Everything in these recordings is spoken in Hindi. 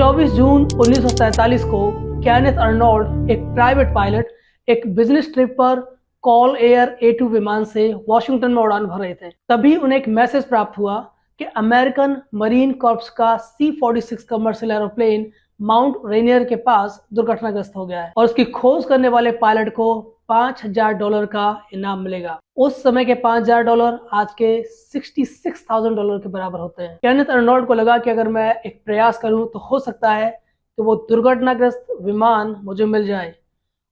24 जून 1947 को केनेथ अर्नोल्ड, एक प्राइवेट पायलट, एक बिजनेस ट्रिप पर कॉल एयर A2 विमान से वॉशिंगटन में उड़ान भर रहे थे। तभी उन्हें एक मैसेज प्राप्त हुआ कि अमेरिकन मरीन कॉर्प्स का C-46 commercial aeroplane mount Rainier के पास दुर्घटनाग्रस्त हो गया है और उसकी खोज करने वाले पायलट को $5,000 का इनाम मिलेगा। उस समय के $5,000 आज के $66,000 के बराबर होते हैं। केनेथ अर्नोल्ड को लगा कि अगर मैं एक प्रयास करूं तो हो सकता है कि वो दुर्घटनाग्रस्त विमान मुझे मिल जाए,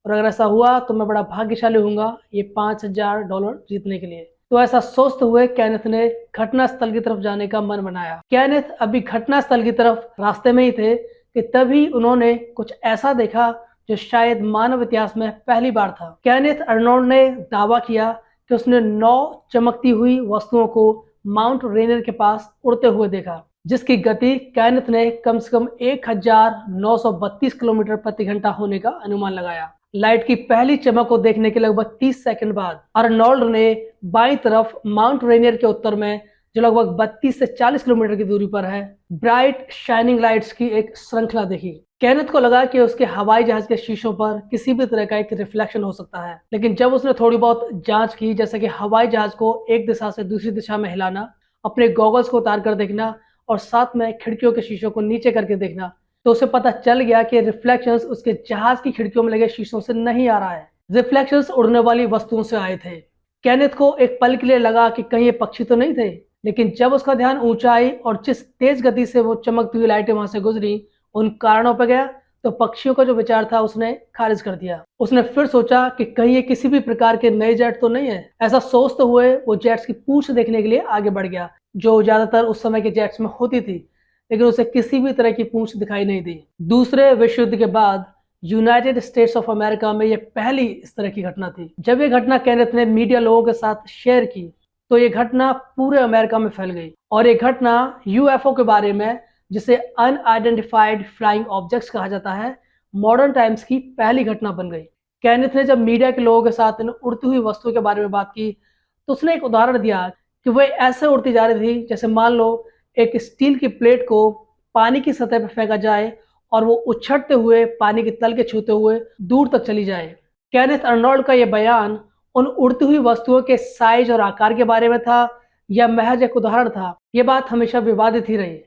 और अगर ऐसा हुआ तो मैं बड़ा भाग्यशाली होऊंगा ये $5,000 जीतने के लिए। तो ऐसा सोचते हुए केनेथ ने घटना स्थल की तरफ जाने का मन बनाया। केनेथ अभी घटना स्थल की तरफ रास्ते में ही थे कि तभी उन्होंने कुछ ऐसा देखा जो शायद मानव इतिहास में पहली बार था। केनेथ अर्नोल्ड ने दावा किया कि उसने 9 चमकती हुई वस्तुओं को माउंट रेनियर के पास उड़ते हुए देखा, जिसकी गति केनेथ ने कम से कम 1932 किलोमीटर प्रति घंटा होने का अनुमान लगाया। लाइट की पहली चमक को देखने के लगभग 30 सेकंड बाद अर्नोल्ड ने बाईं तरफ माउंट रेनियर के उत्तर में, जो लगभग 32 से 40 किलोमीटर की दूरी पर है, ब्राइट शाइनिंग लाइट्स की एक श्रृंखला देखी। केनेथ को लगा कि उसके हवाई जहाज के शीशों पर किसी भी तरह का एक रिफ्लेक्शन हो सकता है, लेकिन जब उसने थोड़ी बहुत जांच की, जैसे कि हवाई जहाज को एक दिशा से दूसरी दिशा में हिलाना, अपने गॉगल्स को उतार कर देखना और साथ में खिड़कियों के शीशों को नीचे करके देखना, तो उसे पता चल गया कि रिफ्लेक्शंस उसके जहाज की खिड़कियों में लगे शीशों से नहीं आ रहा है। रिफ्लेक्शंस उड़ने वाली वस्तुओं से आए थे। केनेथ को एक पल के लिए लगा कि कहीं ये पक्षी तो नहीं थे, लेकिन जब उसका ध्यान ऊंचाई और जिस तेज गति से वो चमकती हुई लाइटें वहां से गुजरी उन कारणों पर गया, तो पक्षियों का जो विचार था उसने खारिज कर दिया। उसने फिर सोचा कि कहीं ये किसी भी प्रकार के नए जेट तो नहीं है। ऐसा सोचते हुए वो जेट्स की पूंछ देखने के लिए आगे बढ़ गया, जो ज्यादातर उस समय के जेट्स में होती थी, लेकिन उसे किसी भी तरह की पूंछ दिखाई नहीं दी। दूसरे विश्व युद्ध के बाद यूनाइटेड स्टेट्स ऑफ अमेरिका में यह पहली इस तरह की घटना थी। जब ये घटना केनेथ ने मीडिया लोगों के साथ शेयर की, तो ये घटना पूरे अमेरिका में फैल गई और ये घटना UFO के बारे में, जिसे अनआइडेंटिफाइड फ्लाइंग ऑब्जेक्ट्स कहा जाता है, मॉडर्न टाइम्स की पहली घटना बन गई। केनेथ ने जब मीडिया के लोगों के साथ इन उड़ती हुई वस्तुओं के बारे में बात की, तो उसने एक उदाहरण दिया कि वह ऐसे उड़ती जा रही थी जैसे मान लो एक स्टील की प्लेट को पानी की सतह पर फेंका जाए और वो उछड़ते हुए पानी के तल के छूते हुए दूर तक चली जाए। केनेथ अर्नोल्ड का यह बयान उन उड़ती हुई वस्तुओं के साइज और आकार के बारे में था या महज एक उदाहरण था, ये बात हमेशा विवादित ही रही।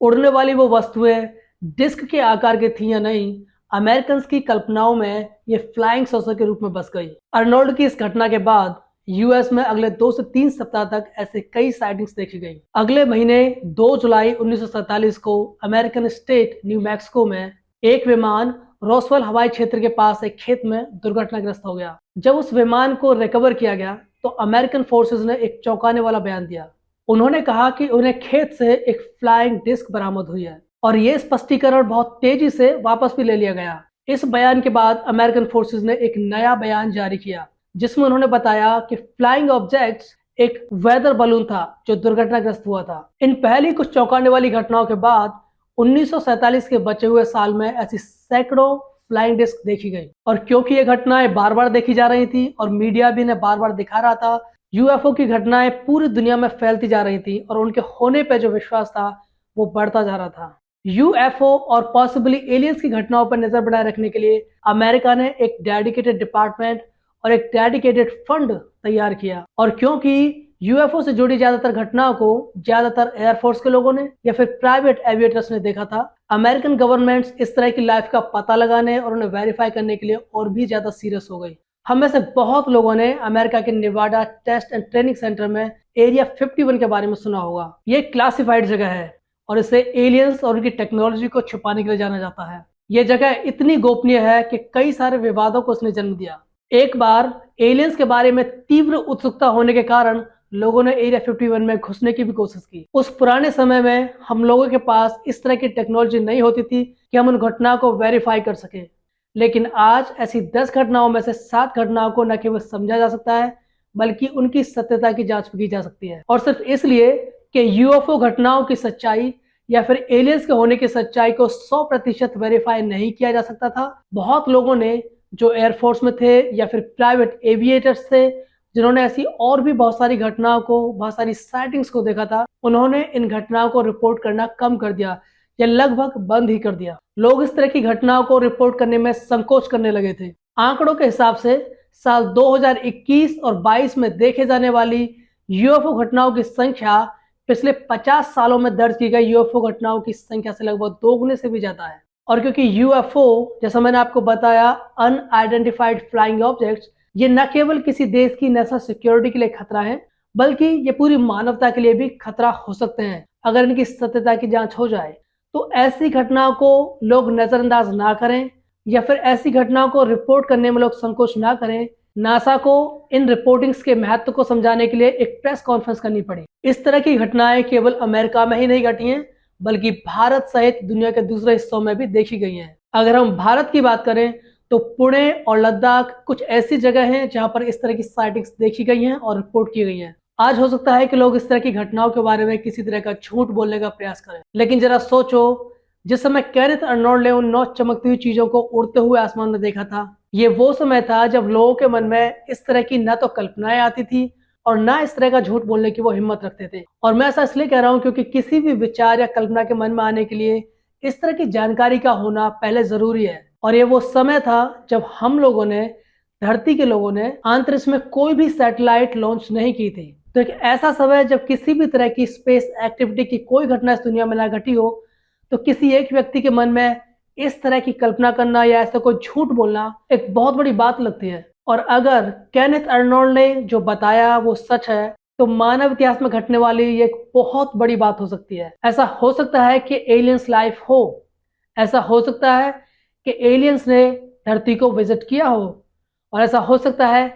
उड़ने वाली वो वस्तुएं डिस्क के आकार की थी या नहीं, अमेरिकन की कल्पनाओं में ये फ्लाइंग सॉसर के रूप में बस गई। अर्नोल्ड की इस घटना के बाद यूएस में अगले 2 से 3 सप्ताह तक ऐसे कई साइटिंग्स देखी गई। अगले महीने 2 जुलाई 1947 को अमेरिकन स्टेट न्यू मैक्सिको में एक विमान रोसवेल हवाई क्षेत्र के पास एक खेत में दुर्घटनाग्रस्त हो गया। जब उस विमान को रिकवर किया गया तो अमेरिकन फोर्सेस ने एक चौंकाने वाला बयान दिया। उन्होंने कहा कि उन्हें खेत से एक फ्लाइंग डिस्क बरामद हुई है और ये स्पष्टीकरण बहुत तेजी से वापस भी ले लिया गया। इस बयान के बाद अमेरिकन फोर्सेस ने एक नया बयान जारी किया, जिसमें उन्होंने बताया कि फ्लाइंग ऑब्जेक्ट्स एक वेदर बलून था जो दुर्घटनाग्रस्त हुआ था। इन पहली कुछ चौंकाने वाली घटनाओं के बाद 1947 के बचे हुए साल में ऐसी सैकड़ों फ्लाइंग डिस्क देखी गई, और क्योंकि ये घटनाएं बार बार देखी जा रही थी और मीडिया भी इन्हें बार बार दिखा रहा था, UFO की घटनाएं पूरी दुनिया में फैलती जा रही थी और उनके होने पे जो विश्वास था वो बढ़ता जा रहा था। UFO और पॉसिबली एलियंस की घटनाओं पर नजर बनाए रखने के लिए अमेरिका ने एक डेडिकेटेड डिपार्टमेंट और एक डेडिकेटेड फंड तैयार किया, और क्योंकि UFO से जुड़ी ज्यादातर घटनाओं को ज्यादातर एयरफोर्स के लोगों ने या फिर प्राइवेट एविएटर्स ने देखा था, अमेरिकन गवर्नमेंट्स इस तरह की लाइफ का पता लगाने और उन्हें वेरीफाई करने के लिए और भी ज्यादा सीरियस हो गई। हम में से बहुत लोगों ने अमेरिका के Nevada test and training centre में एरिया 51 के बारे में सुना होगा। ये क्लासिफाइड जगह है और इसे एलियंस और उनकी टेक्नोलॉजी को छुपाने के लिए जाना जाता है। यह जगह इतनी गोपनीय है कि कई सारे विवादों को उसने जन्म दिया। एक बार एलियंस के बारे में तीव्र उत्सुकता होने के कारण लोगों ने एरिया 51 में घुसने की भी कोशिश की। उस पुराने समय में हम लोगों के पास इस तरह की टेक्नोलॉजी नहीं होती थी कि हम उन घटनाओं को वेरीफाई कर सके, लेकिन आज ऐसी 10 घटनाओं में से 7 घटनाओं को न केवल समझा जा सकता है बल्कि उनकी सत्यता की जांच भी की जा सकती है, और सिर्फ इसलिए कि UFO घटनाओं की सच्चाई या फिर एलियंस के होने की सच्चाई को 100% वेरीफाई नहीं किया जा सकता था। बहुत लोगों ने जो एयरफोर्स में थे या फिर प्राइवेट एविएटर्स थे, जिन्होंने ऐसी और भी बहुत सारी घटनाओं को, बहुत सारी साइटिंग्स को देखा था, उन्होंने इन घटनाओं को रिपोर्ट करना कम कर दिया, या लगभग बंद ही कर दिया। लोग इस तरह की घटनाओं को रिपोर्ट करने में संकोच करने लगे थे। आंकड़ों के हिसाब से साल 2021 और 22 में देखे जाने वाली यूएफओ घटनाओं की संख्या पिछले 50 सालों में दर्ज की गई यूएफओ घटनाओं की संख्या से लगभग 2 गुने से भी ज्यादा है। और क्योंकि यूएफओ, जैसा मैंने आपको बताया, अनआइडेंटिफाइड फ्लाइंग ऑब्जेक्ट्स, ये न केवल किसी देश की नेशनल सिक्योरिटी के लिए खतरा है, बल्कि ये पूरी मानवता के लिए भी खतरा हो सकते हैं अगर इनकी सत्यता की जांच हो जाए। तो ऐसी घटनाओं को लोग नजरअंदाज ना करें, या फिर ऐसी घटनाओं को रिपोर्ट करने में लोग संकोच ना करें। नासा को इन रिपोर्टिंग्स के महत्व को समझाने के लिए एक प्रेस कॉन्फ्रेंस करनी पड़ी। इस तरह की घटनाएं केवल अमेरिका में ही नहीं घटी हैं, बल्कि भारत सहित दुनिया के दूसरे हिस्सों में भी देखी गई हैं। अगर हम भारत की बात करें तो पुणे और लद्दाख कुछ ऐसी जगह हैं जहां पर इस तरह की साइटिंग्स देखी गई हैं और रिपोर्ट की गई हैं। आज हो सकता है कि लोग इस तरह की घटनाओं के बारे में किसी तरह का झूठ बोलने का प्रयास करें, लेकिन जरा सोचो, जिस समय केनेथ अर्नोल्ड ने उन 9 चमकती हुई चीजों को उड़ते हुए आसमान में देखा था, ये वो समय था जब लोगों के मन में इस तरह की न तो कल्पनाएं आती थी और ना इस तरह का झूठ बोलने की वो हिम्मत रखते थे। और मैं ऐसा इसलिए कह रहा हूं क्योंकि किसी भी विचार या कल्पना के मन में आने के लिए इस तरह की जानकारी का होना पहले जरूरी है। और ये वो समय था जब हम लोगों ने, धरती के लोगों ने, अंतरिक्ष में कोई भी सैटेलाइट लॉन्च नहीं की थी। तो एक ऐसा समय जब किसी भी तरह की स्पेस एक्टिविटी की कोई घटना इस दुनिया में ना घटी हो, तो किसी एक व्यक्ति के मन में इस तरह की कल्पना करना या ऐसा कोई झूठ बोलना एक बहुत बड़ी बात लगती है। और अगर केनेथ अर्नोल्ड ने जो बताया वो सच है, तो मानव इतिहास में घटने वाली ये एक बहुत बड़ी बात हो सकती है। ऐसा हो सकता है कि एलियंस लाइफ हो, ऐसा हो सकता है कि एलियंस ने धरती को विजिट किया हो, और ऐसा हो सकता है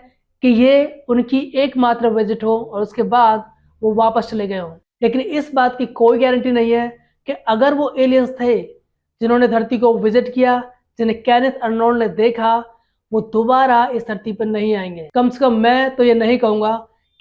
कि ये उनकी एकमात्र विजिट हो और उसके बाद वो वापस चले गए हों। लेकिन इस बात की कोई गारंटी नहीं है कि अगर वो एलियंस थे जिन्होंने धरती को विजिट किया, जिन्हें केनेथ अर्नोल्ड ने देखा, वो दोबारा इस धरती पर नहीं आएंगे। कम से कम मैं तो ये नहीं कहूंगा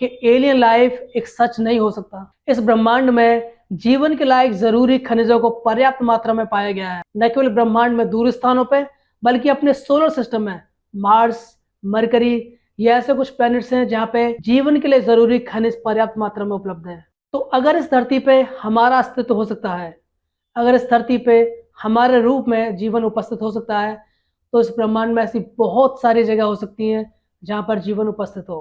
कि एलियन लाइफ एक सच नहीं हो सकता। इस ब्रह्मांड में जीवन के लायक जरूरी खनिजों को पर्याप्त मात्रा में पाया गया है, न केवल ब्रह्मांड में दूर स्थानों पर, बल्कि अपने सोलर सिस्टम में मार्स, मरकरी, ये ऐसे कुछ प्लैनेट्स हैं जहाँ पे जीवन के लिए जरूरी खनिज पर्याप्त मात्रा में उपलब्ध है। तो अगर इस धरती पे हमारा अस्तित्व हो सकता है, अगर इस धरती पे हमारे रूप में जीवन उपस्थित हो सकता है, तो इस ब्रह्मांड में ऐसी बहुत सारी जगह हो सकती हैं जहाँ पर जीवन उपस्थित हो।